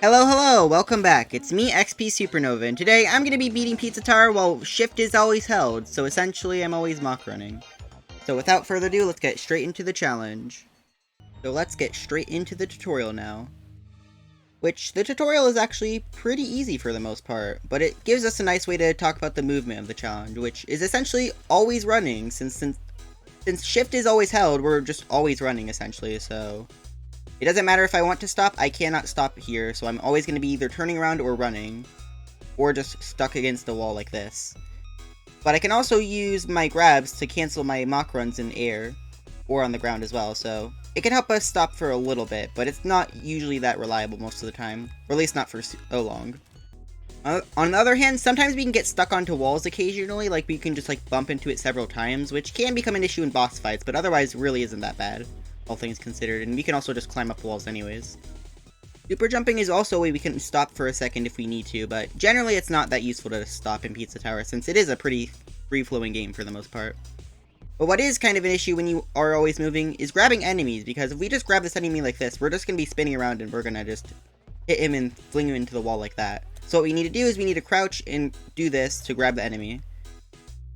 Hello, welcome back. It's me, Xpsupernova, and today I'm going to be beating Pizza Tower while shift is always held, so essentially I'm always mock running. So without further ado, let's get straight into the challenge. So let's get straight into the tutorial now. Which, the tutorial is actually pretty easy for the most part, but it gives us a nice way to talk about the movement of the challenge, which is essentially always running, since shift is always held, we're just always running essentially, so... It doesn't matter if I want to stop, I cannot stop here, so I'm always going to be either turning around or running, or just stuck against the wall like this. But I can also use my grabs to cancel my mock runs in air, or on the ground as well, so it can help us stop for a little bit, but it's not usually that reliable most of the time, or at least not for so long. On the other hand, sometimes we can get stuck onto walls occasionally, like we can just bump into it several times, which can become an issue in boss fights, but otherwise really isn't that bad, all things considered, and we can also just climb up walls anyways. Super jumping is also a way we can stop for a second if we need to, but generally it's not that useful to stop in Pizza Tower since it is a pretty free-flowing game for the most part. But what is kind of an issue when you are always moving is grabbing enemies, because if we just grab this enemy like this, we're just going to be spinning around and we're going to just hit him and fling him into the wall like that. So what we need to do is we need to crouch and do this to grab the enemy.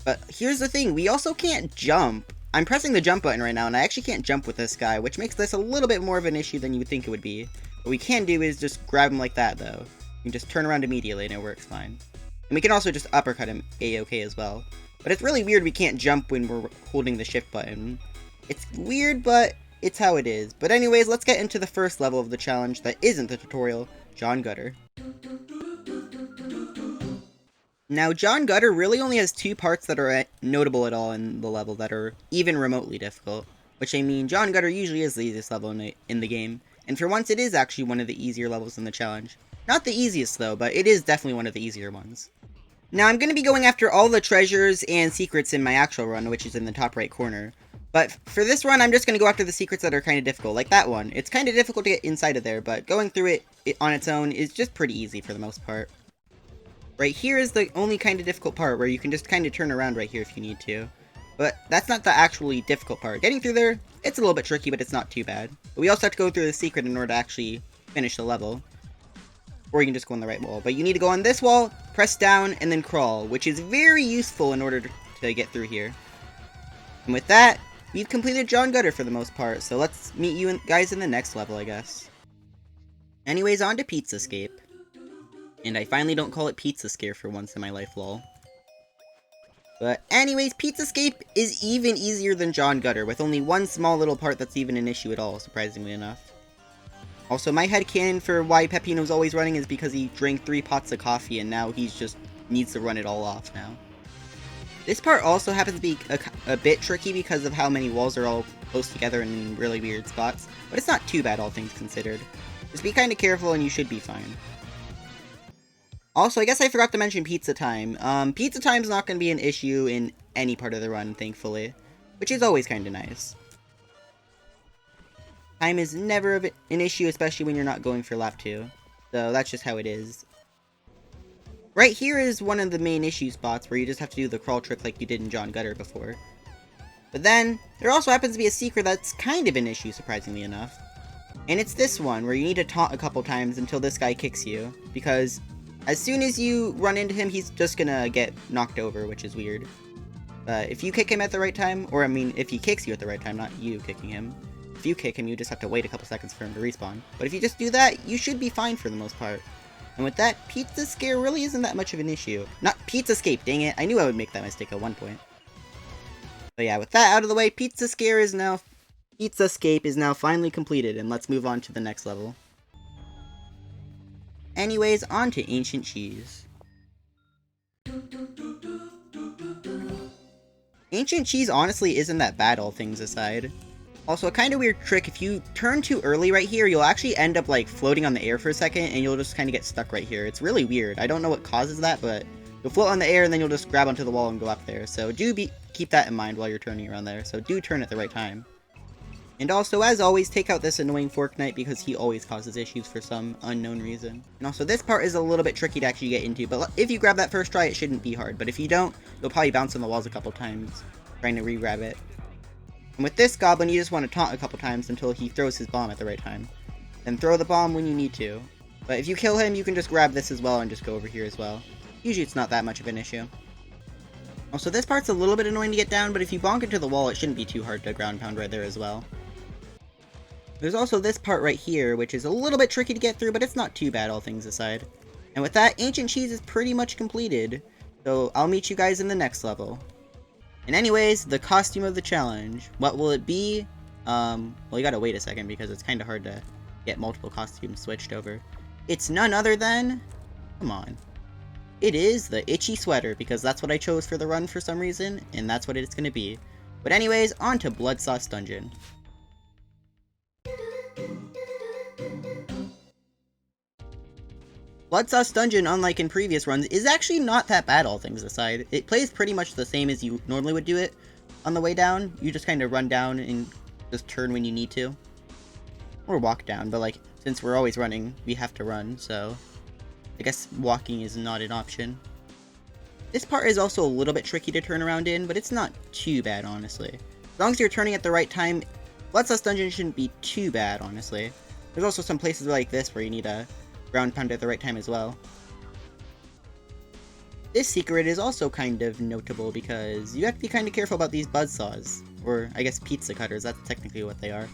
But here's the thing, we also can't jump. I'm pressing the jump button right now, and I actually can't jump with this guy, which makes this a little bit more of an issue than you would think it would be. What we can do is just grab him like that, though. You can just turn around immediately, and it works fine. And we can also just uppercut him a-okay as well. But it's really weird we can't jump when we're holding the shift button. It's weird, but it's how it is. But anyways, let's get into the first level of the challenge that isn't the tutorial, John Gutter. Now, John Gutter really only has two parts that are notable at all in the level that are even remotely difficult. Which I mean, John Gutter usually is the easiest level in the game, and for once it is actually one of the easier levels in the challenge. Not the easiest though, but it is definitely one of the easier ones. Now, I'm going to be going after all the treasures and secrets in my actual run, which is in the top right corner. But for this run, I'm just going to go after the secrets that are kind of difficult, like that one. It's kind of difficult to get inside of there, but going through it on its own is just pretty easy for the most part. Right here is the only kind of difficult part, where you can just kind of turn around right here if you need to. But that's not the actually difficult part. Getting through there, it's a little bit tricky, but it's not too bad. But we also have to go through the secret in order to actually finish the level. Or you can just go on the right wall. But you need to go on this wall, press down, and then crawl, which is very useful in order to get through here. And with that, we've completed John Gutter for the most part, so let's meet you guys in the next level, I guess. Anyways, on to Pizzascape. And I finally don't call it Pizza Scare for once in my life, lol. But anyways, Pizzascape is even easier than John Gutter, with only one small little part that's even an issue at all, surprisingly enough. Also, my headcanon for why Peppino's always running is because he drank 3 pots of coffee and now he's just needs to run it all off now. This part also happens to be a bit tricky because of how many walls are all close together in really weird spots, but it's not too bad all things considered. Just be kind of careful and you should be fine. Also, I guess I forgot to mention pizza time. Pizza time's not going to be an issue in any part of the run, thankfully, which is always kind of nice. Time is never an issue, especially when you're not going for lap 2, so that's just how it is. Right here is one of the main issue spots where you just have to do the crawl trick like you did in John Gutter before. But then, there also happens to be a secret that's kind of an issue, surprisingly enough. And it's this one, where you need to taunt a couple times until this guy kicks you, because as soon as you run into him, he's just gonna get knocked over, which is weird. If you kick him at the right time, or I mean, if he kicks you at the right time, not you kicking him. If you kick him, you just have to wait a couple seconds for him to respawn. But if you just do that, you should be fine for the most part. And with that, Pizza Scare really isn't that much of an issue. Not Pizzascape, dang it! I knew I would make that mistake at one point. But yeah, with that out of the way, Pizzascape is now finally completed, and let's move on to the next level. Anyways, on to Ancient Cheese. Ancient Cheese honestly isn't that bad, all things aside. Also, a kind of weird trick, if you turn too early right here, you'll actually end up floating on the air for a second, and you'll just kind of get stuck right here. It's really weird. I don't know what causes that, but you'll float on the air, and then you'll just grab onto the wall and go up there. So keep that in mind while you're turning around there, so do turn at the right time. And also, as always, take out this annoying Fork Knight because he always causes issues for some unknown reason. And also, this part is a little bit tricky to actually get into, but if you grab that first try, it shouldn't be hard. But if you don't, you'll probably bounce on the walls a couple times, trying to re-grab it. And with this goblin, you just want to taunt a couple times until he throws his bomb at the right time. Then throw the bomb when you need to. But if you kill him, you can just grab this as well and just go over here as well. Usually it's not that much of an issue. Also, this part's a little bit annoying to get down, but if you bonk into the wall, it shouldn't be too hard to ground pound right there as well. There's also this part right here, which is a little bit tricky to get through, but it's not too bad, all things aside. And with that, Ancient Cheese is pretty much completed, so I'll meet you guys in the next level. And anyways, the costume of the challenge. What will it be? Well, you gotta wait a second because it's kind of hard to get multiple costumes switched over. It's none other than... Come on. It is the itchy sweater, because that's what I chose for the run for some reason, and that's what it's gonna be. But anyways, on to Blood Sauce Dungeon. Blood Sauce Dungeon, unlike in previous runs, is actually not that bad, all things aside. It plays pretty much the same as you normally would do it on the way down. You just kind of run down and just turn when you need to. Or walk down, but like, since we're always running, we have to run, so I guess walking is not an option. This part is also a little bit tricky to turn around in, but it's not too bad, honestly. As long as you're turning at the right time, Blood Sauce Dungeon shouldn't be too bad, honestly. There's also some places like this where you need a ground pound at the right time as well. This secret is also kind of notable because you have to be kind of careful about these buzzsaws, or I guess pizza cutters, that's technically what they are.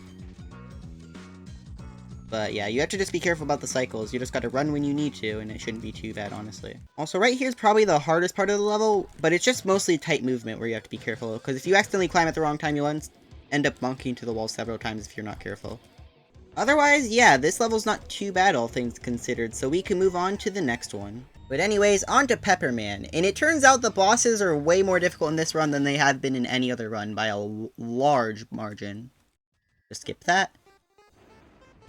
But yeah, you have to just be careful about the cycles. You just gotta run when you need to, and it shouldn't be too bad, honestly. Also, right here is probably the hardest part of the level, but it's just mostly tight movement where you have to be careful, because if you accidentally climb at the wrong time, you'll end up bonking to the wall several times if you're not careful. Otherwise, yeah, this level's not too bad, all things considered, so we can move on to the next one. But anyways, on to Pepperman, and it turns out the bosses are way more difficult in this run than they have been in any other run by a large margin. Just skip that.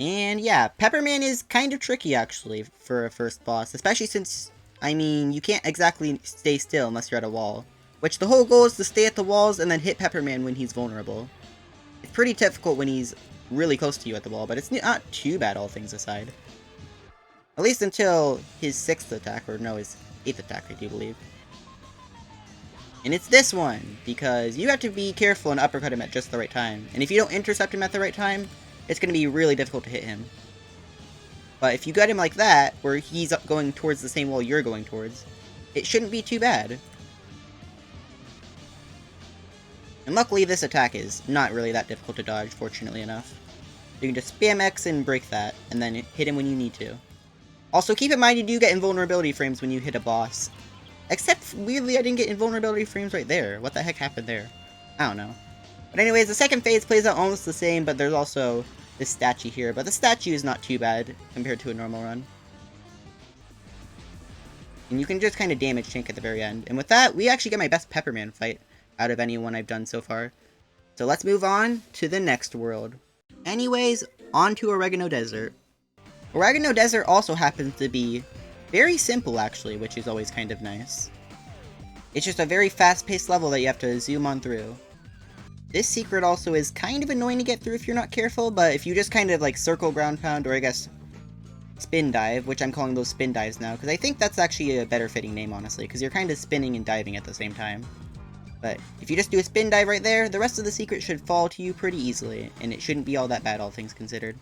And yeah, Pepperman is kind of tricky actually for a first boss, especially since, I mean, you can't exactly stay still unless you're at a wall. Which the whole goal is to stay at the walls and then hit Pepperman when he's vulnerable. It's pretty difficult when he's really close to you at the wall, but it's not too bad, all things aside. At least until his 6th attack, or no, his 8th attack, I do believe. And it's this one, because you have to be careful and uppercut him at just the right time. And if you don't intercept him at the right time, it's going to be really difficult to hit him. But if you get him like that, where he's going towards the same wall you're going towards, it shouldn't be too bad. And luckily this attack is not really that difficult to dodge, fortunately enough. You can just spam X and break that, and then hit him when you need to. Also, keep in mind you do get invulnerability frames when you hit a boss. Except, weirdly, I didn't get invulnerability frames right there. What the heck happened there? I don't know. But anyways, the second phase plays out almost the same, but there's also this statue here. But the statue is not too bad compared to a normal run. And you can just kind of damage tank at the very end. And with that, we actually get my best Pepperman fight out of anyone I've done so far. So let's move on to the next world. Anyways, on to Oregano Desert. Oregano Desert also happens to be very simple, actually, which is always kind of nice. It's just a very fast-paced level that you have to zoom on through. This secret also is kind of annoying to get through if you're not careful, but if you just kind of like circle ground pound, or I guess spin dive, which I'm calling those spin dives now, because I think that's actually a better fitting name, honestly, because you're kind of spinning and diving at the same time. But if you just do a spin dive right there, the rest of the secret should fall to you pretty easily, and it shouldn't be all that bad, all things considered.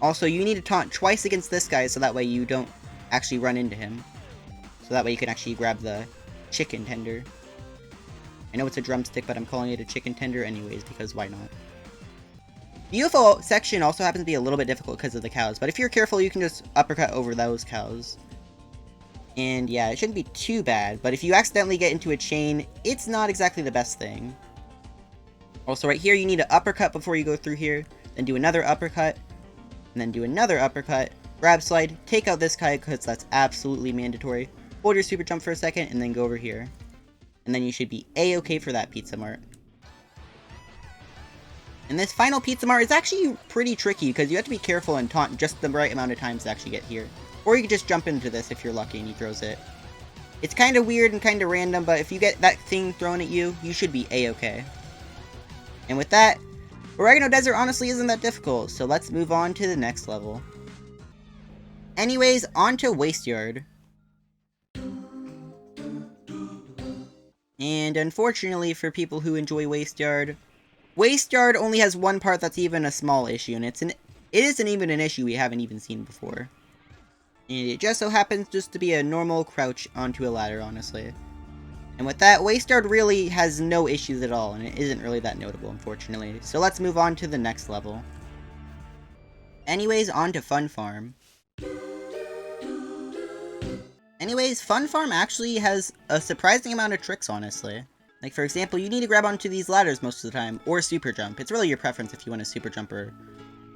Also, you need to taunt twice against this guy, so that way you don't actually run into him. So that way you can actually grab the chicken tender. I know it's a drumstick, but I'm calling it a chicken tender anyways, because why not? The UFO section also happens to be a little bit difficult because of the cows, but if you're careful, you can just uppercut over those cows. And yeah, it shouldn't be too bad, but if you accidentally get into a chain, it's not exactly the best thing. Also, right here, you need to uppercut before you go through here, then do another uppercut, and then do another uppercut, grab slide, take out this guy because that's absolutely mandatory, hold your super jump for a second, and then go over here. And then you should be A-okay for that Pizza Mart. And this final Pizza Mart is actually pretty tricky because you have to be careful and taunt just the right amount of times to actually get here. Or you can just jump into this if you're lucky and he throws it. It's kind of weird and kind of random, but if you get that thing thrown at you, you should be A-okay. And with that, Oregano Desert honestly isn't that difficult, so let's move on to the next level. Anyways, on to Waste Yard. And unfortunately for people who enjoy Waste Yard only has one part that's even a small issue, and it isn't even an issue we haven't even seen before. It just so happens just to be a normal crouch onto a ladder, honestly. And with that, Waystard really has no issues at all, and it isn't really that notable, unfortunately. So let's move on to the next level. Anyways, on to Fun Farm. Anyways, Fun Farm actually has a surprising amount of tricks, honestly. Like, for example, you need to grab onto these ladders most of the time, or super jump. It's really your preference if you want to super jump or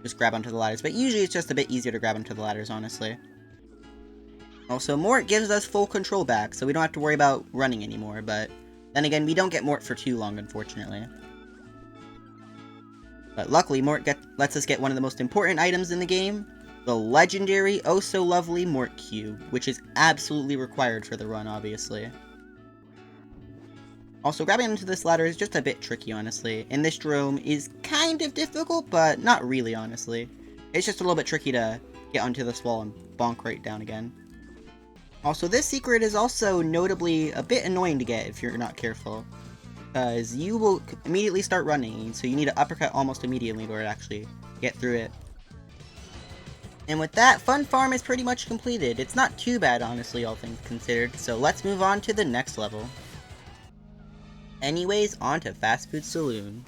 just grab onto the ladders, but usually it's just a bit easier to grab onto the ladders, honestly. Also, Mort gives us full control back, so we don't have to worry about running anymore, but then again, we don't get Mort for too long, unfortunately. But luckily, Mort lets us get one of the most important items in the game, the legendary, oh so lovely Mort Cube, which is absolutely required for the run, obviously. Also, grabbing onto this ladder is just a bit tricky, honestly, and this drone is kind of difficult, but not really, honestly. It's just a little bit tricky to get onto this wall and bonk right down again. Also, this secret is also notably a bit annoying to get if you're not careful, because you will immediately start running, so you need to uppercut almost immediately in order to actually get through it. And with that, Fun Farm is pretty much completed. It's not too bad, honestly, all things considered, so let's move on to the next level. Anyways, on to Fast Food Saloon.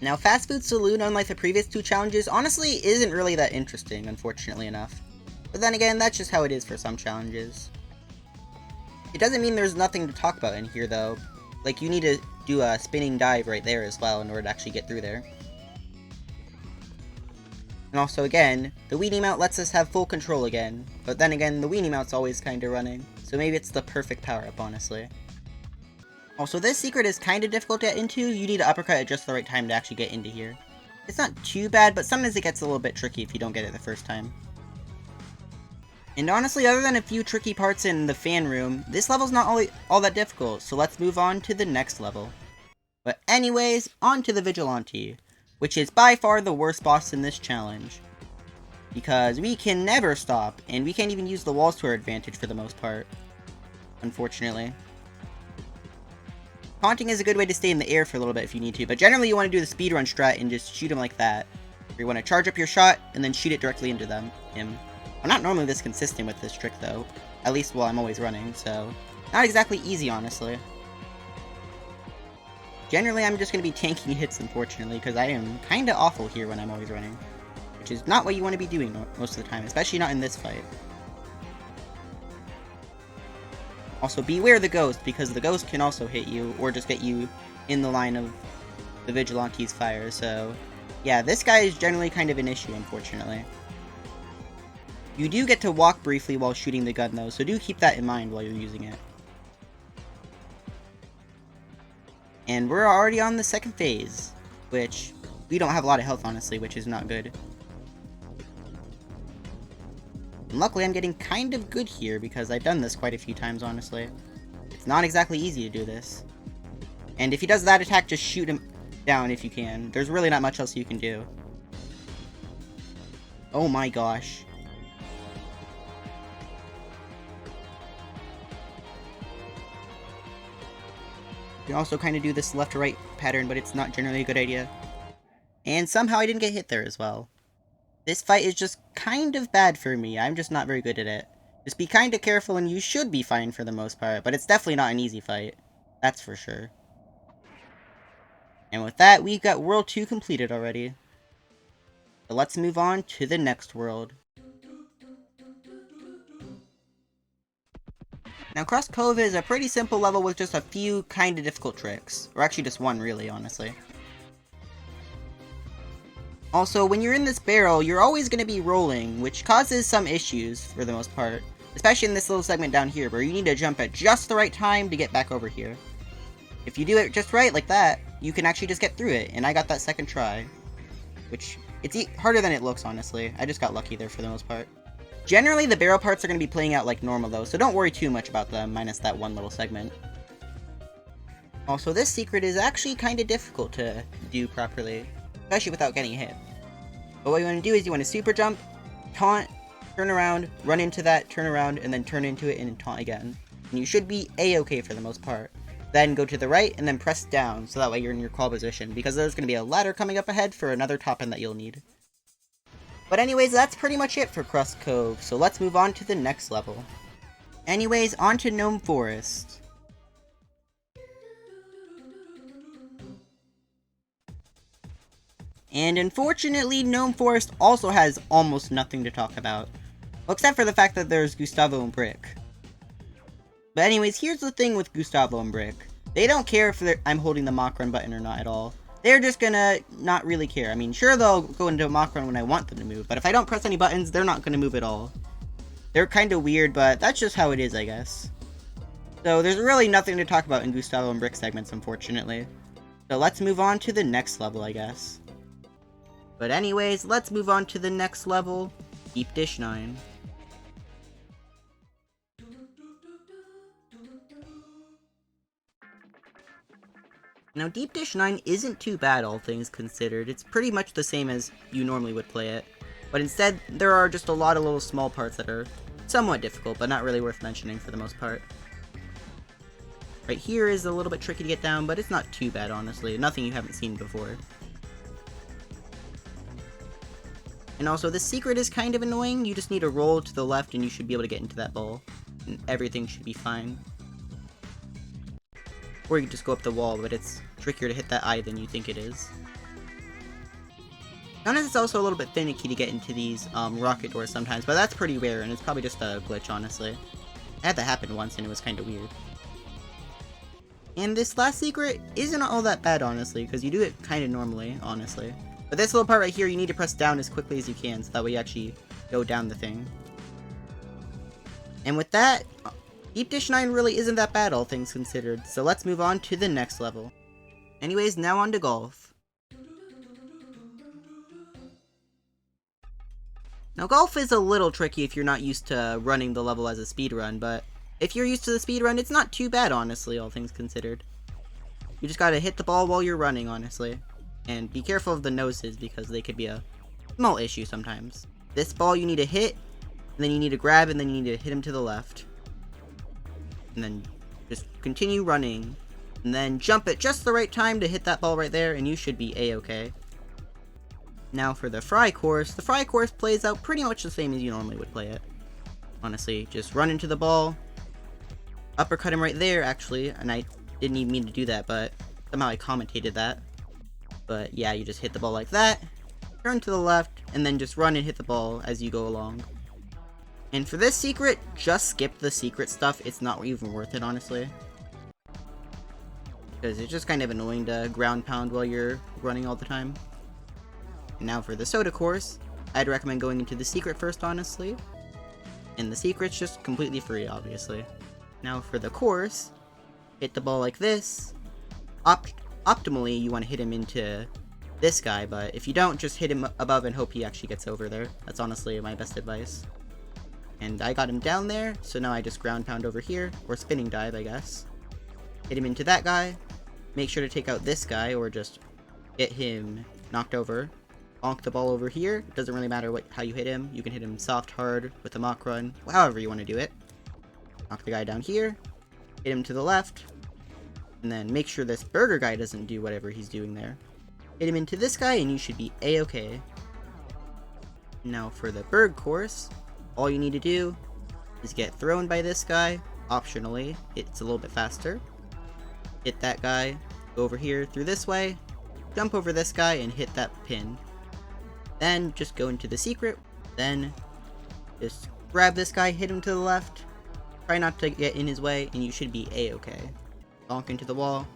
Now, Fast Food Saloon, unlike the previous two challenges, honestly isn't really that interesting, unfortunately enough. But then again, that's just how it is for some challenges. It doesn't mean there's nothing to talk about in here, though. Like, you need to do a spinning dive right there as well in order to actually get through there. And also, again, the weenie mount lets us have full control again. But then again, the weenie mount's always kinda running, so maybe it's the perfect power-up, honestly. Also, this secret is kinda difficult to get into. You need to uppercut at just the right time to actually get into here. It's not too bad, but sometimes it gets a little bit tricky if you don't get it the first time. And honestly, other than a few tricky parts in the fan room, this level's not all that difficult, so let's move on to the next level. But anyways, on to the Vigilante, which is by far the worst boss in this challenge. Because we can never stop, and we can't even use the walls to our advantage for the most part. Unfortunately. Taunting is a good way to stay in the air for a little bit if you need to, but generally you want to do the speedrun strat and just shoot him like that. Where you want to charge up your shot, and then shoot it directly into him. I'm not normally this consistent with this trick though, at least while I'm always running, so not exactly easy, honestly. Generally, I'm just going to be tanking hits, unfortunately, because I am kinda awful here when I'm always running. Which is not what you want to be doing most of the time, especially not in this fight. Also, beware the ghost, because the ghost can also hit you, or just get you in the line of the Vigilante's fire, so yeah, this guy is generally kind of an issue, unfortunately. You do get to walk briefly while shooting the gun though, so do keep that in mind while you're using it. And we're already on the second phase, which we don't have a lot of health, honestly, which is not good. And luckily I'm getting kind of good here because I've done this quite a few times, honestly. It's not exactly easy to do this. And if he does that attack, just shoot him down if you can. There's really not much else you can do. Oh my gosh. You can also kind of do this left to right pattern, but it's not generally a good idea. And somehow I didn't get hit there as well. This fight is just kind of bad for me. I'm just not very good at it. Just be kind of careful and you should be fine for the most part, but it's definitely not an easy fight. That's for sure. And with that, we've got World 2 completed already. So let's move on to the next world. Now, Cross Cove is a pretty simple level with just a few kinda difficult tricks. Or actually just one, really, honestly. Also, when you're in this barrel, you're always going to be rolling, which causes some issues, for the most part. Especially in this little segment down here, where you need to jump at just the right time to get back over here. If you do it just right, like that, you can actually just get through it, and I got that second try. Which, it's harder than it looks, honestly. I just got lucky there for the most part. Generally, the barrel parts are going to be playing out like normal, though, so don't worry too much about them, minus that one little segment. Also, this secret is actually kind of difficult to do properly, especially without getting hit. But what you want to do is you want to super jump, taunt, turn around, run into that, turn around, and then turn into it and taunt again. And you should be A-okay for the most part. Then go to the right and then press down, so that way you're in your call position, because there's going to be a ladder coming up ahead for another top end that you'll need. But anyways, that's pretty much it for Crust Cove, so let's move on to the next level. Anyways, on to Gnome Forest. And unfortunately, Gnome Forest also has almost nothing to talk about. Well, except for the fact that there's Gustavo and Brick. But anyways, here's the thing with Gustavo and Brick. They don't care if I'm holding the mock run button or not at all. They're just gonna not really care. I mean, sure, they'll go into a mock run when I want them to move, but if I don't press any buttons, they're not gonna move at all. They're kind of weird, but that's just how it is, I guess. So there's really nothing to talk about in Gustavo and Brick segments, unfortunately. So let's move on to the next level, I guess. But anyways, let's move on to the next level, Deep Dish 9. Now, Deep Dish 9 isn't too bad, all things considered. It's pretty much the same as you normally would play it. But instead, there are just a lot of little small parts that are somewhat difficult, but not really worth mentioning for the most part. Right here is a little bit tricky to get down, but it's not too bad, honestly. Nothing you haven't seen before. And also, the secret is kind of annoying. You just need to roll to the left and you should be able to get into that ball. And everything should be fine. Or you can just go up the wall, but it's trickier to hit that eye than you think it is. Notice it's also a little bit finicky to get into these rocket doors sometimes, but that's pretty rare, and it's probably just a glitch, honestly. I had that happen once, and it was kind of weird. And this last secret isn't all that bad, honestly, because you do it kind of normally, honestly. But this little part right here, you need to press down as quickly as you can, so that way you actually go down the thing. And with that, Deep Dish 9 really isn't that bad, all things considered, so let's move on to the next level. Anyways, now on to golf. Now, golf is a little tricky if you're not used to running the level as a speedrun, but if you're used to the speedrun, it's not too bad, honestly, all things considered. You just gotta hit the ball while you're running, honestly. And be careful of the noses, because they could be a small issue sometimes. This ball you need to hit, and then you need to grab, and then you need to hit him to the left. And then just continue running, and then jump at just the right time to hit that ball right there, and you should be a-okay. Now for the fry course plays out pretty much the same as you normally would play it. Honestly, just run into the ball, uppercut him right there, actually, and I didn't even mean to do that, but somehow I commentated that. But yeah, you just hit the ball like that, turn to the left, and then just run and hit the ball as you go along. And for this secret, just skip the secret stuff, it's not even worth it, honestly. Because it's just kind of annoying to ground pound while you're running all the time. And now for the soda course, I'd recommend going into the secret first, honestly. And the secret's just completely free, obviously. Now for the course, hit the ball like this. Optimally, you want to hit him into this guy, but if you don't, just hit him above and hope he actually gets over there. That's honestly my best advice. And I got him down there, so now I just ground pound over here, or spinning dive, I guess. Hit him into that guy. Make sure to take out this guy, or just get him knocked over. Bonk the ball over here. It doesn't really matter how you hit him. You can hit him soft, hard, with a mock run, however you want to do it. Knock the guy down here. Hit him to the left. And then make sure this burger guy doesn't do whatever he's doing there. Hit him into this guy and you should be a-okay. Now for the berg course, all you need to do is get thrown by this guy. Optionally, it's a little bit faster. Hit that guy, go over here through this way, jump over this guy and hit that pin. Then just go into the secret, then just grab this guy, hit him to the left, try not to get in his way, and you should be a-okay. Bonk into the wall,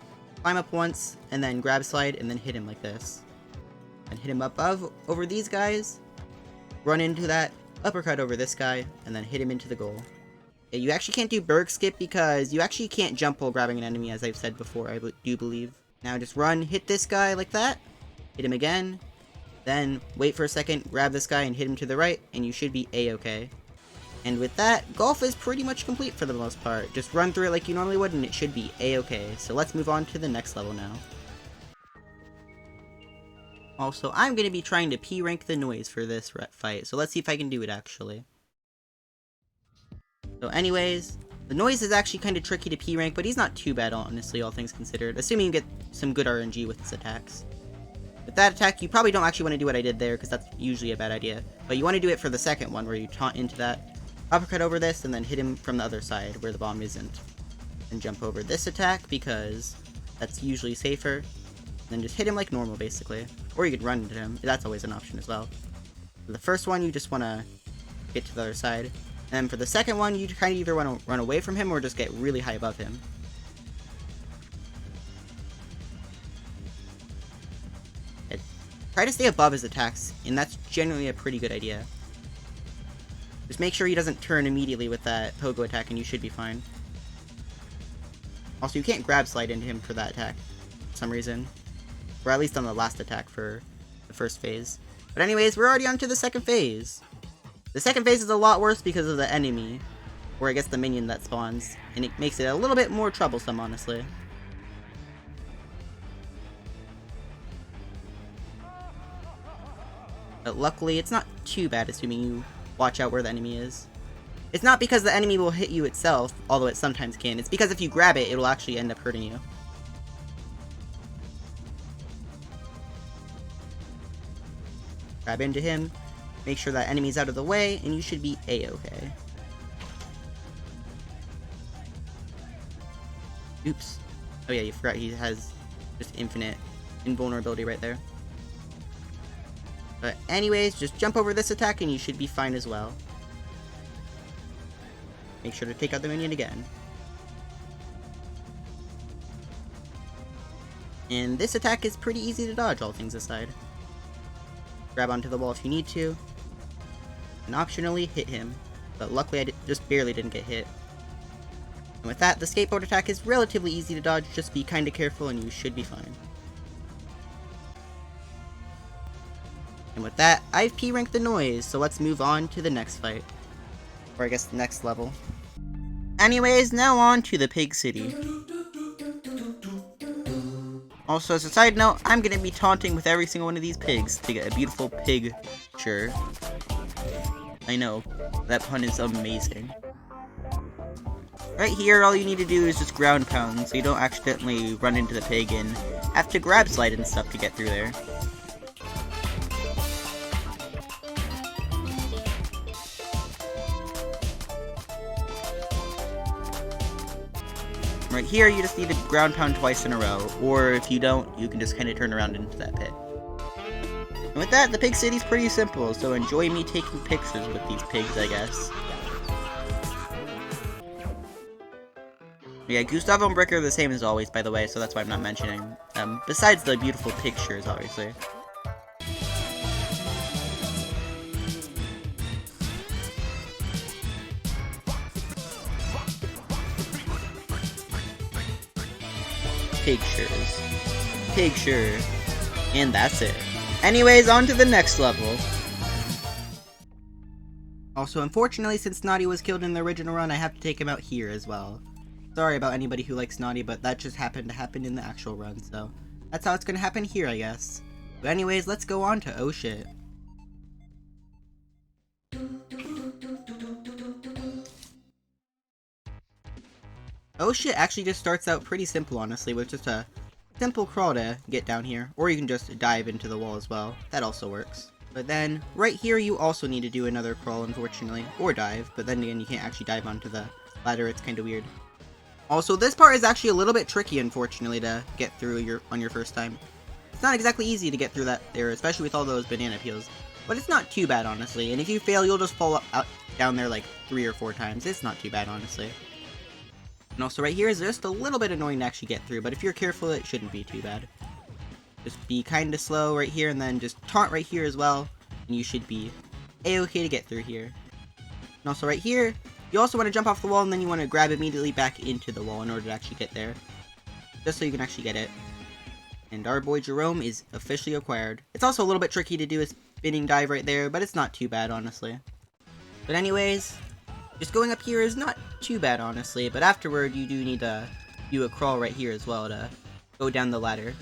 climb up once, and then grab slide, and then hit him like this. And hit him above, over these guys, run into that, uppercut over this guy, and then hit him into the goal. You actually can't do berg skip because you actually can't jump while grabbing an enemy, as I've said before, I do believe. Now just run, hit this guy like that, hit him again, then wait for a second, grab this guy and hit him to the right, and you should be a-okay. And with that, golf is pretty much complete for the most part. Just run through it like you normally would and it should be a-okay. So let's move on to the next level now. Also, I'm going to be trying to P-rank the noise for this fight, so let's see if I can do it actually. So anyways, The noise is actually kind of tricky to P-rank, but he's not too bad, honestly, all things considered, assuming you get some good RNG with his attacks. With that attack, you probably don't actually want to do what I did there, because that's usually a bad idea. But you want to do it for the second one, where you taunt into that, uppercut over this, and then hit him from the other side, where the bomb isn't. And jump over this attack, because that's usually safer. And then just hit him like normal, basically. Or you could run into him, that's always an option as well. For the first one, you just want to get to the other side. And for the second one, you kind of either want to run away from him, or just get really high above him. Try to stay above his attacks, and that's generally a pretty good idea. Just make sure he doesn't turn immediately with that pogo attack, and you should be fine. Also, you can't grab slide into him for that attack, for some reason. Or at least on the last attack for the first phase. But anyways, we're already on to the second phase. The second phase is a lot worse because of the enemy, or I guess the minion that spawns, and it makes it a little bit more troublesome, honestly. But luckily, it's not too bad, assuming you watch out where the enemy is. It's not because the enemy will hit you itself, although it sometimes can. It's because if you grab it, it'll actually end up hurting you. Grab into him, make sure that enemy's out of the way, and you should be A-okay. Oops. Oh yeah, you forgot he has just infinite invulnerability right there. But anyways, just jump over this attack and you should be fine as well. Make sure to take out the minion again. And this attack is pretty easy to dodge, all things aside. Grab onto the wall if you need to. And optionally, hit him. But luckily I just barely didn't get hit. And with that, the skateboard attack is relatively easy to dodge, just be kinda careful and you should be fine. And with that, I've P-ranked the noise, so let's move on to the next fight. Or I guess the next level. Anyways, now on to the Pig City. Also, as a side note, I'm gonna be taunting with every single one of these pigs to get a beautiful picture. I know, that pun is amazing. Right here, all you need to do is just ground pound, so you don't accidentally run into the pig and have to grab slide and stuff to get through there. Right here, you just need to ground pound twice in a row, or if you don't, you can just kind of turn around into that pit. And with that, the Pig City's pretty simple, so enjoy me taking pictures with these pigs, I guess. Yeah, Gustavo and Brick are the same as always, by the way, so that's why I'm not mentioning. Besides the beautiful pictures, obviously. Pictures. And that's it. Anyways, on to the next level. Also, unfortunately, since Snotty was killed in the original run, I have to take him out here as well. Sorry about anybody who likes Snotty, but that just happened to happen in the actual run, so that's how it's gonna happen here, I guess. But anyways, let's go on to oh shit. Oh shit actually just starts out pretty simple, honestly, with just a simple crawl to get down here, or you can just dive into the wall as well. That also works. But then, right here you also need to do another crawl, unfortunately, or dive, but then again you can't actually dive onto the ladder, it's kinda weird. Also, this part is actually a little bit tricky, unfortunately, to get through on your first time. It's not exactly easy to get through that there, especially with all those banana peels, but it's not too bad, honestly, and if you fail, you'll just fall down there like 3 or 4 times. It's not too bad, honestly. And also right here is just a little bit annoying to actually get through, but if you're careful, it shouldn't be too bad. Just be kinda slow right here, and then just taunt right here as well, and you should be a-okay to get through here. And also right here, you also want to jump off the wall, and then you want to grab immediately back into the wall in order to actually get there. Just so you can actually get it. And our boy Jerome is officially acquired. It's also a little bit tricky to do a spinning dive right there, but it's not too bad, honestly. But anyways, just going up here is not too bad, honestly, but afterward you do need to do a crawl right here as well to go down the ladder.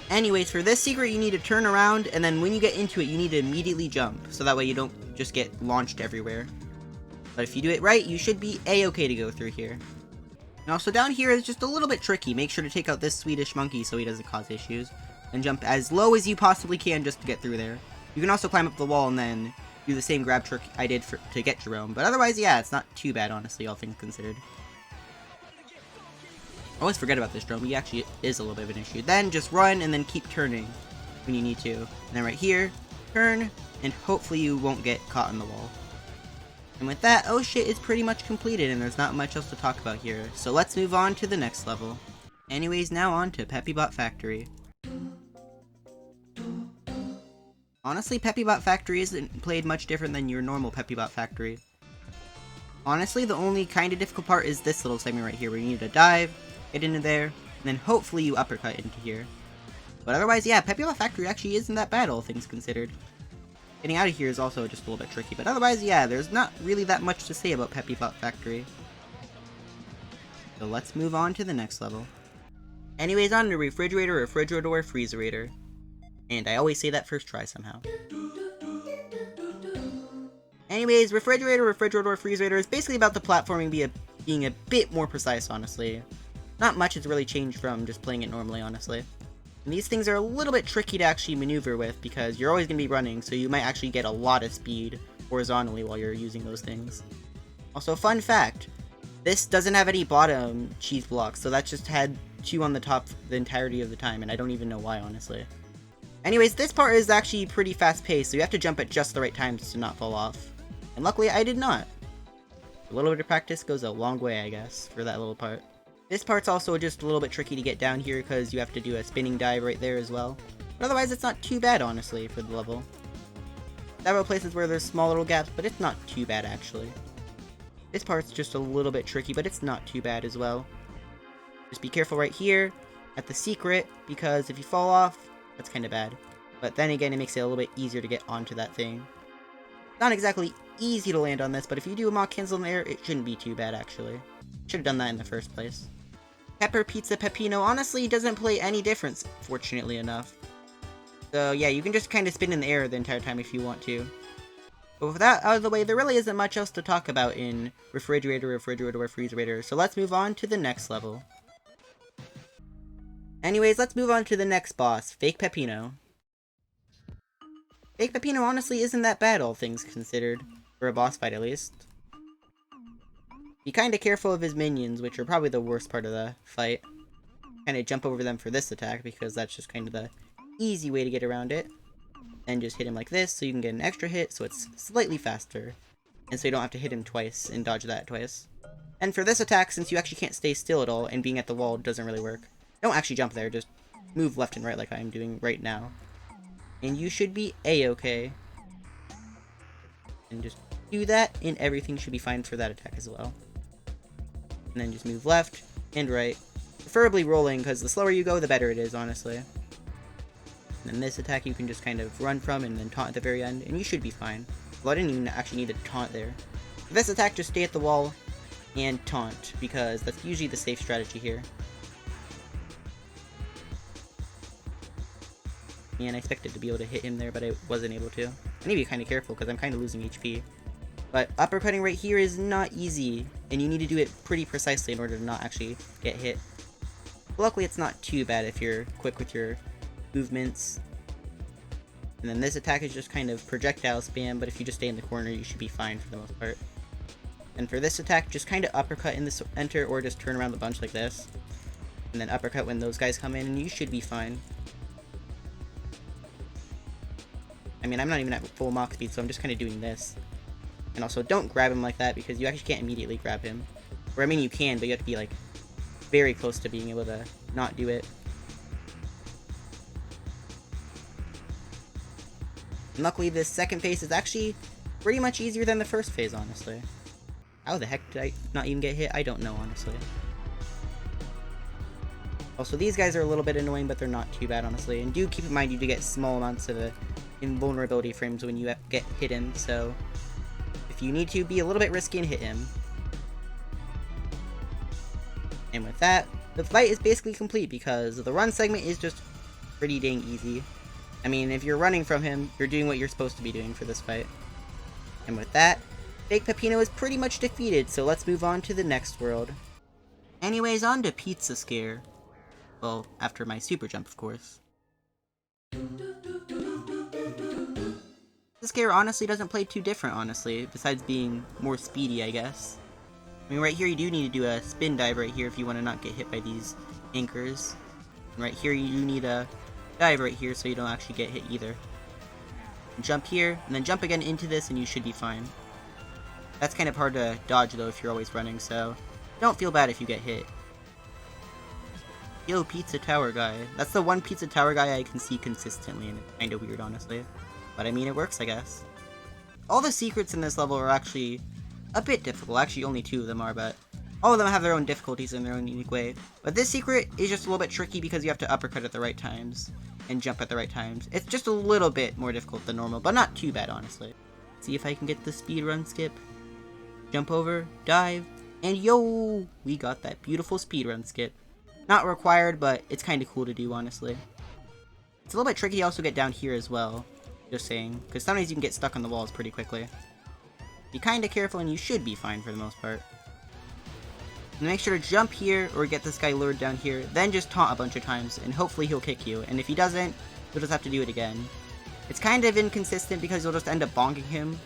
Anyways, for this secret you need to turn around, and then when you get into it you need to immediately jump, so that way you don't just get launched everywhere. But if you do it right, you should be a-okay to go through here. And also down here is just a little bit tricky. Make sure to take out this Swedish monkey so he doesn't cause issues. And jump as low as you possibly can just to get through there. You can also climb up the wall and then do the same grab trick I did to get Jerome. But otherwise, yeah, it's not too bad, honestly, all things considered. I always forget about this Jerome. He actually is a little bit of an issue. Then just run and then keep turning when you need to. And then right here, turn, and hopefully you won't get caught in the wall. And with that, oh shit is pretty much completed, and there's not much else to talk about here. So let's move on to the next level. Anyways, now on to Pepy Factory. Honestly, Pepy Factory isn't played much different than your normal Pepy Factory. Honestly, the only kind of difficult part is this little segment right here, where you need to dive, get into there, and then hopefully you uppercut into here. But otherwise, yeah, Pepy Factory actually isn't that bad, all things considered. Getting out of here is also just a little bit tricky, but otherwise, yeah, there's not really that much to say about Pepy Factory. So let's move on to the next level. Anyways, on to Refrigerator, Freezerator. And I always say that first try somehow. Anyways, Refrigerator, Freezerator is basically about the platforming being a bit more precise, honestly. Not much has really changed from just playing it normally, honestly. And these things are a little bit tricky to actually maneuver with because you're always going to be running, so you might actually get a lot of speed horizontally while you're using those things. Also, fun fact, this doesn't have any bottom cheese blocks, so that just had 2 on the top the entirety of the time, and I don't even know why, honestly. Anyways, this part is actually pretty fast-paced, so you have to jump at just the right times to not fall off. And luckily, I did not. A little bit of practice goes a long way, I guess, for that little part. This part's also just a little bit tricky to get down here because you have to do a spinning dive right there as well. But otherwise, it's not too bad, honestly, for the level. Several places where there's small little gaps, but it's not too bad, actually. This part's just a little bit tricky, but it's not too bad as well. Just be careful right here at the secret, because if you fall off, that's kind of bad. But then again, it makes it a little bit easier to get onto that thing. Not exactly easy to land on this, but if you do a mock cancel in the air, it shouldn't be too bad, actually. Should have done that in the first place. Pepper Pizza Peppino honestly doesn't play any difference, fortunately enough. So yeah, you can just kind of spin in the air the entire time if you want to. But with that out of the way, there really isn't much else to talk about in Refrigerator, Freezerator, so let's move on to the next level. Anyways, let's move on to the next boss, Fake Peppino. Fake Peppino honestly isn't that bad, all things considered. For a boss fight, at least. Be kinda careful of his minions, which are probably the worst part of the fight. Kinda jump over them for this attack, because that's just kind of the easy way to get around it. And just hit him like this, so you can get an extra hit, so it's slightly faster. And so you don't have to hit him twice, and dodge that twice. And for this attack, since you actually can't stay still at all, and being at the wall doesn't really work. Don't actually jump there, just move left and right like I am doing right now. And you should be a-okay. And just do that, and everything should be fine for that attack as well. And then just move left and right. Preferably rolling, because the slower you go, the better it is, honestly. And then this attack you can just kind of run from and then taunt at the very end, and you should be fine. Well, I didn't even actually need to taunt there. For this attack, just stay at the wall and taunt, because that's usually the safe strategy here. And I expected to be able to hit him there, but I wasn't able to. I need to be kind of careful, because I'm kind of losing HP. But uppercutting right here is not easy, and you need to do it pretty precisely in order to not actually get hit. But luckily, it's not too bad if you're quick with your movements. And then this attack is just kind of projectile spam, but if you just stay in the corner, you should be fine for the most part. And for this attack, just kind of uppercut in the center, or just turn around the bunch like this. And then uppercut when those guys come in, and you should be fine. I mean, I'm not even at full mock speed, so I'm just kind of doing this. And also, don't grab him like that, because you actually can't immediately grab him. Or, I mean, you can, but you have to be, like, very close to being able to not do it. And luckily, this second phase is actually pretty much easier than the first phase, honestly. How the heck did I not even get hit? I don't know, honestly. Also, these guys are a little bit annoying, but they're not too bad, honestly. And do keep in mind you do get small amounts of invulnerability frames when you get hidden, so if you need to, be a little bit risky and hit him. And with that, the fight is basically complete, because the run segment is just pretty dang easy. I mean, if you're running from him, you're doing what you're supposed to be doing for this fight. And with that, Fake Peppino is pretty much defeated, so let's move on to the next world. Anyways, on to Pizza Scare. Well, after my super jump, of course. This gear honestly doesn't play too different, honestly, besides being more speedy, I guess. I mean, right here you do need to do a spin dive right here if you want to not get hit by these anchors. And right here you do need a dive right here so you don't actually get hit either. And jump here, and then jump again into this and you should be fine. That's kind of hard to dodge though if you're always running, so don't feel bad if you get hit. Yo, Pizza Tower guy. That's the one Pizza Tower guy I can see consistently, and it's kinda weird, honestly. But I mean, it works, I guess. All the secrets in this level are actually a bit difficult. Actually, only 2 of them are, but all of them have their own difficulties in their own unique way. But this secret is just a little bit tricky because you have to uppercut at the right times and jump at the right times. It's just a little bit more difficult than normal, but not too bad, honestly. See if I can get the speedrun skip. Jump over, dive, and yo! We got that beautiful speedrun skip. Not required, but it's kind of cool to do, honestly. It's a little bit tricky to also get down here as well. Just saying, because sometimes you can get stuck on the walls pretty quickly. Be kinda careful and you should be fine for the most part. And make sure to jump here or get this guy lured down here, then just taunt a bunch of times and hopefully he'll kick you, and if he doesn't, you'll just have to do it again. It's kind of inconsistent because you'll just end up bonking him,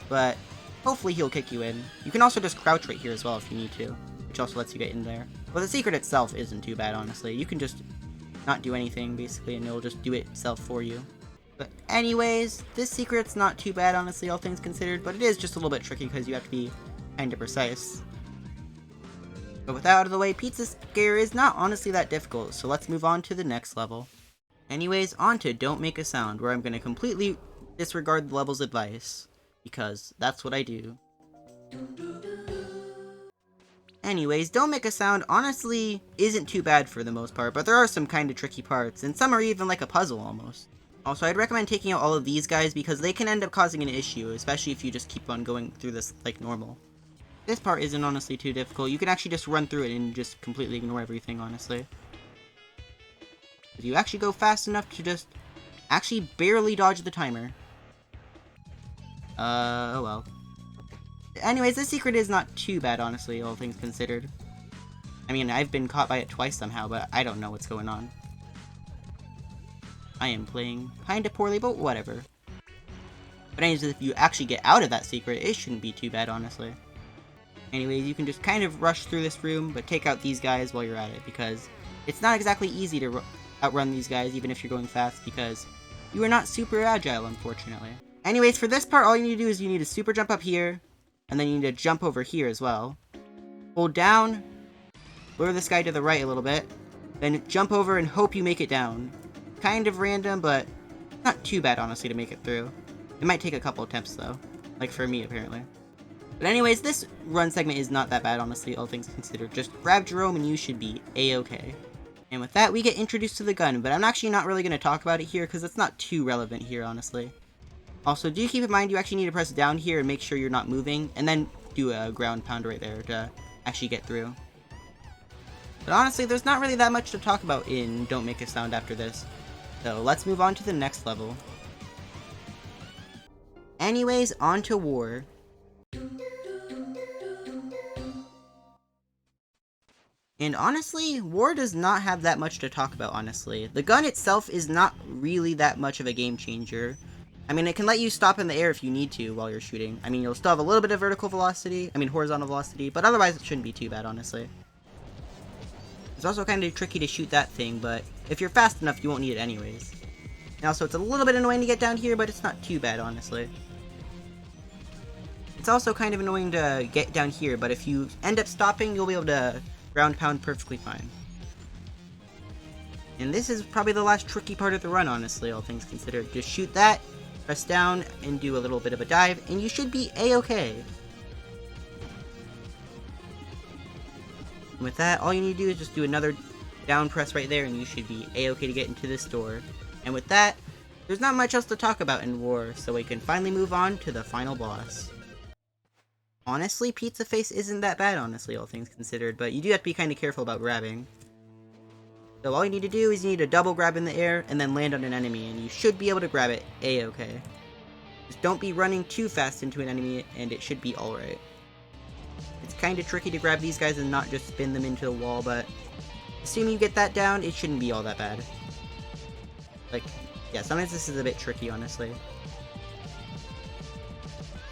but hopefully he'll kick you in. You can also just crouch right here as well if you need to, which also lets you get in there. But the secret itself isn't too bad, honestly. You can just not do anything basically and it'll just do it itself for you. But anyways, this secret's not too bad, honestly, all things considered, but it is just a little bit tricky because you have to be kinda precise. But with that out of the way, Pizza Scare is not honestly that difficult, so let's move on to the next level. Anyways, on to Don't Make a Sound, where I'm gonna completely disregard the level's advice, because that's what I do. Anyways, Don't Make a Sound honestly isn't too bad for the most part, but there are some kinda tricky parts, and some are even like a puzzle almost. Also, I'd recommend taking out all of these guys because they can end up causing an issue, especially if you just keep on going through this like normal. This part isn't honestly too difficult. You can actually just run through it and just completely ignore everything, honestly. If you actually go fast enough to just actually barely dodge the timer. Oh well. Anyways, this secret is not too bad, honestly, all things considered. I mean, I've been caught by it twice somehow, but I don't know what's going on. I am playing kinda poorly, but whatever. But anyways, if you actually get out of that secret, it shouldn't be too bad, honestly. Anyways, you can just kind of rush through this room, but take out these guys while you're at it, because it's not exactly easy to outrun these guys, even if you're going fast, because you are not super agile, unfortunately. Anyways, for this part, all you need to do is you need to super jump up here, and then you need to jump over here as well. Hold down, lure this guy to the right a little bit, then jump over and hope you make it down. Kind of random, but not too bad, honestly, to make it through. It might take a couple attempts, though. Like for me, apparently. But anyways, this run segment is not that bad, honestly, all things considered. Just grab Jerome and you should be a-okay. And with that, we get introduced to the gun, but I'm actually not really going to talk about it here because it's not too relevant here, honestly. Also, do keep in mind you actually need to press down here and make sure you're not moving, and then do a ground pound right there to actually get through. But honestly, there's not really that much to talk about in Don't Make a Sound after this. So let's move on to the next level. Anyways, on to War. And honestly, War does not have that much to talk about, honestly. The gun itself is not really that much of a game changer. I mean, it can let you stop in the air if you need to while you're shooting. I mean, you'll still have a little bit of horizontal velocity, but otherwise it shouldn't be too bad, honestly. It's also kind of tricky to shoot that thing, but if you're fast enough, you won't need it anyways. And also, it's a little bit annoying to get down here, but it's not too bad, honestly. It's also kind of annoying to get down here, but if you end up stopping, you'll be able to ground pound perfectly fine. And this is probably the last tricky part of the run, honestly, all things considered. Just shoot that, press down, and do a little bit of a dive, and you should be a-okay. With that, all you need to do is just do another down press right there and you should be a-okay to get into this door. And with that, there's not much else to talk about in War, so we can finally move on to the final boss. Honestly, Pizza Face isn't that bad, honestly, all things considered, but you do have to be kind of careful about grabbing. So all you need to do is you need to double grab in the air and then land on an enemy, and you should be able to grab it a-okay. Just don't be running too fast into an enemy, and it should be alright. It's kind of tricky to grab these guys and not just spin them into the wall, but assuming you get that down, it shouldn't be all that bad. Like, yeah, sometimes this is a bit tricky, honestly.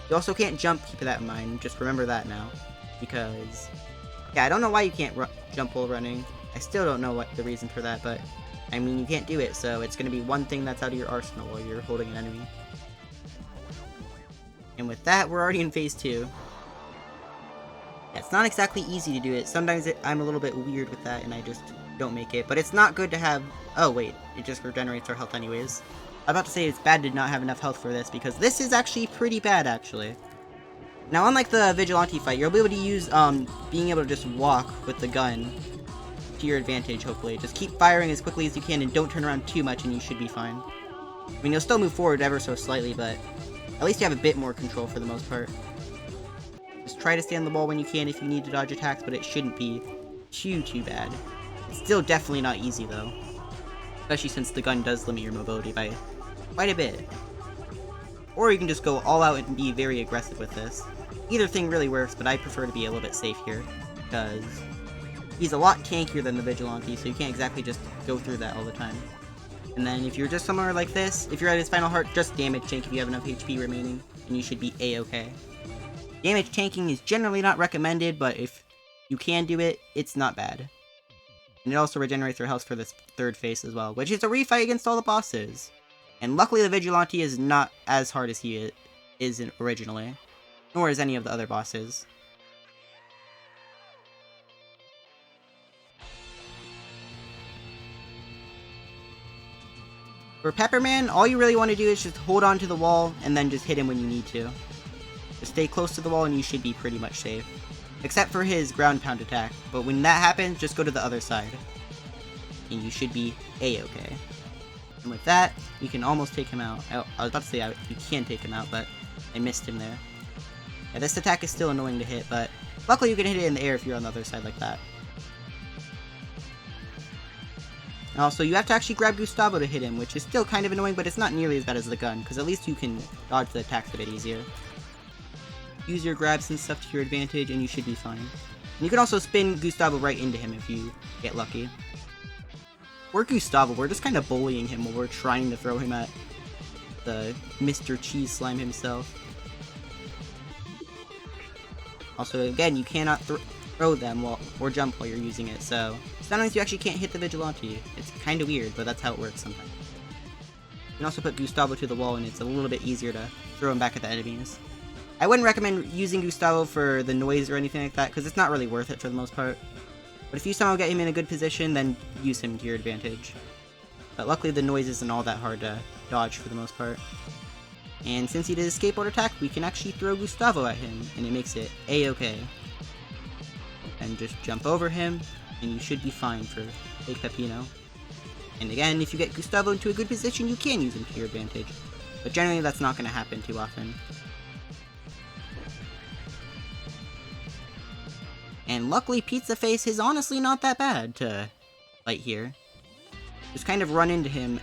You also can't jump, keep that in mind, just remember that now. Because, yeah, I don't know why you can't jump while running. I still don't know what the reason for that, but, I mean, you can't do it, so it's going to be one thing that's out of your arsenal while you're holding an enemy. And with that, we're already in phase 2. Yeah, it's not exactly easy to do it. Sometimes I'm a little bit weird with that, and I just don't make it. But it's not good to have... Oh, wait. It just regenerates our health anyways. I'm about to say it's bad to not have enough health for this, because this is actually pretty bad, actually. Now, unlike the Vigilante fight, you'll be able to use, being able to just walk with the gun to your advantage, hopefully. Just keep firing as quickly as you can, and don't turn around too much, and you should be fine. I mean, you'll still move forward ever so slightly, but at least you have a bit more control for the most part. Just try to stay on the wall when you can if you need to dodge attacks, but it shouldn't be too bad. It's still definitely not easy, though. Especially since the gun does limit your mobility by quite a bit. Or you can just go all out and be very aggressive with this. Either thing really works, but I prefer to be a little bit safe here, because he's a lot tankier than the Vigilante, so you can't exactly just go through that all the time. And then if you're just somewhere like this, if you're at his final heart, just damage tank if you have enough HP remaining, and you should be A-okay. Damage tanking is generally not recommended, but if you can do it, it's not bad. And it also regenerates your health for this third phase as well, which is a refight against all the bosses. And luckily the Vigilante is not as hard as he is originally, nor is any of the other bosses. For Pepperman, all you really want to do is just hold on to the wall and then just hit him when you need to. Just stay close to the wall and you should be pretty much safe. Except for his ground pound attack, but when that happens, just go to the other side. And you should be A-okay. And with that, you can almost take him out. I was about to say you can take him out, but I missed him there. Yeah, this attack is still annoying to hit, but luckily you can hit it in the air if you're on the other side like that. And also, you have to actually grab Gustavo to hit him, which is still kind of annoying, but it's not nearly as bad as the gun, because at least you can dodge the attacks a bit easier. Use your grabs and stuff to your advantage, and you should be fine. And you can also spin Gustavo right into him if you get lucky. Or Gustavo, we're just kind of bullying him while we're trying to throw him at the Mr. Cheese Slime himself. Also, again, you cannot throw them or jump while you're using it, so sometimes you actually can't hit the Vigilante. It's kind of weird, but that's how it works sometimes. You can also put Gustavo to the wall, and it's a little bit easier to throw him back at the enemies. I wouldn't recommend using Gustavo for the noise or anything like that, because it's not really worth it for the most part. But if you somehow get him in a good position, then use him to your advantage. But luckily the noise isn't all that hard to dodge for the most part. And since he did a skateboard attack, we can actually throw Gustavo at him, and it makes it A-okay. And just jump over him, and you should be fine for Fake Pepino. And again, if you get Gustavo into a good position, you can use him to your advantage. But generally that's not going to happen too often. And luckily, Pizza Face is honestly not that bad to fight here. Just kind of run into him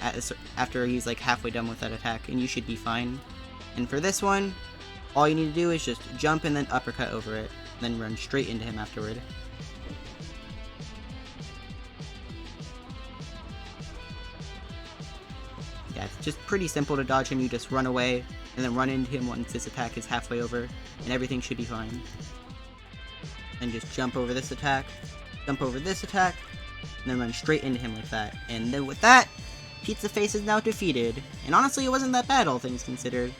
after he's like halfway done with that attack, and you should be fine. And for this one, all you need to do is just jump and then uppercut over it, then run straight into him afterward. Yeah, it's just pretty simple to dodge him. You just run away, and then run into him once this attack is halfway over, and everything should be fine. And just jump over this attack, jump over this attack, and then run straight into him like that. And then with that, Pizza Face is now defeated. And honestly, it wasn't that bad, all things considered.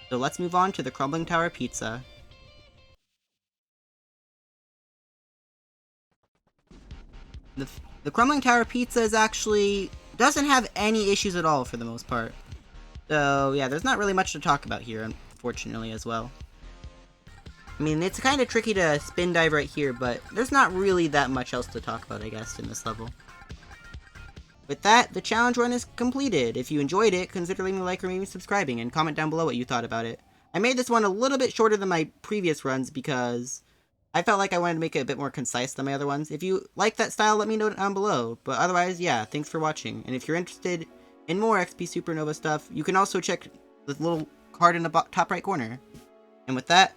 So let's move on to the Crumbling Tower Pizza. The Crumbling Tower Pizza is actually doesn't have any issues at all for the most part. So yeah, there's not really much to talk about here, unfortunately, as well. I mean, it's kind of tricky to spin dive right here, but there's not really that much else to talk about, I guess, in this level. With that, the challenge run is completed. If you enjoyed it, consider leaving a like or maybe subscribing, and comment down below what you thought about it. I made this one a little bit shorter than my previous runs because I felt like I wanted to make it a bit more concise than my other ones. If you like that style, let me know down below. But otherwise, yeah, thanks for watching. And if you're interested in more Xpsupernova stuff, you can also check the little card in the top right corner. And with that,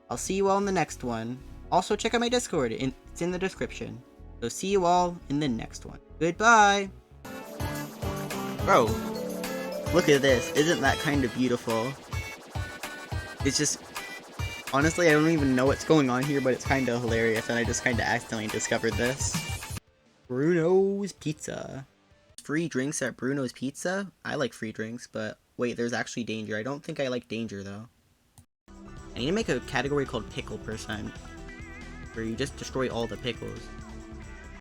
I'll see you all in the next one. Also, check out my Discord. It's in the description. So see you all in the next one. Goodbye! Bro, look at this. Isn't that kind of beautiful? It's just... Honestly, I don't even know what's going on here, but it's kind of hilarious, and I just kind of accidentally discovered this. Bruno's Pizza. Free drinks at Bruno's Pizza? I like free drinks, but wait, there's actually danger. I don't think I like danger, though. I need to make a category called Pickle %, where you just destroy all the pickles.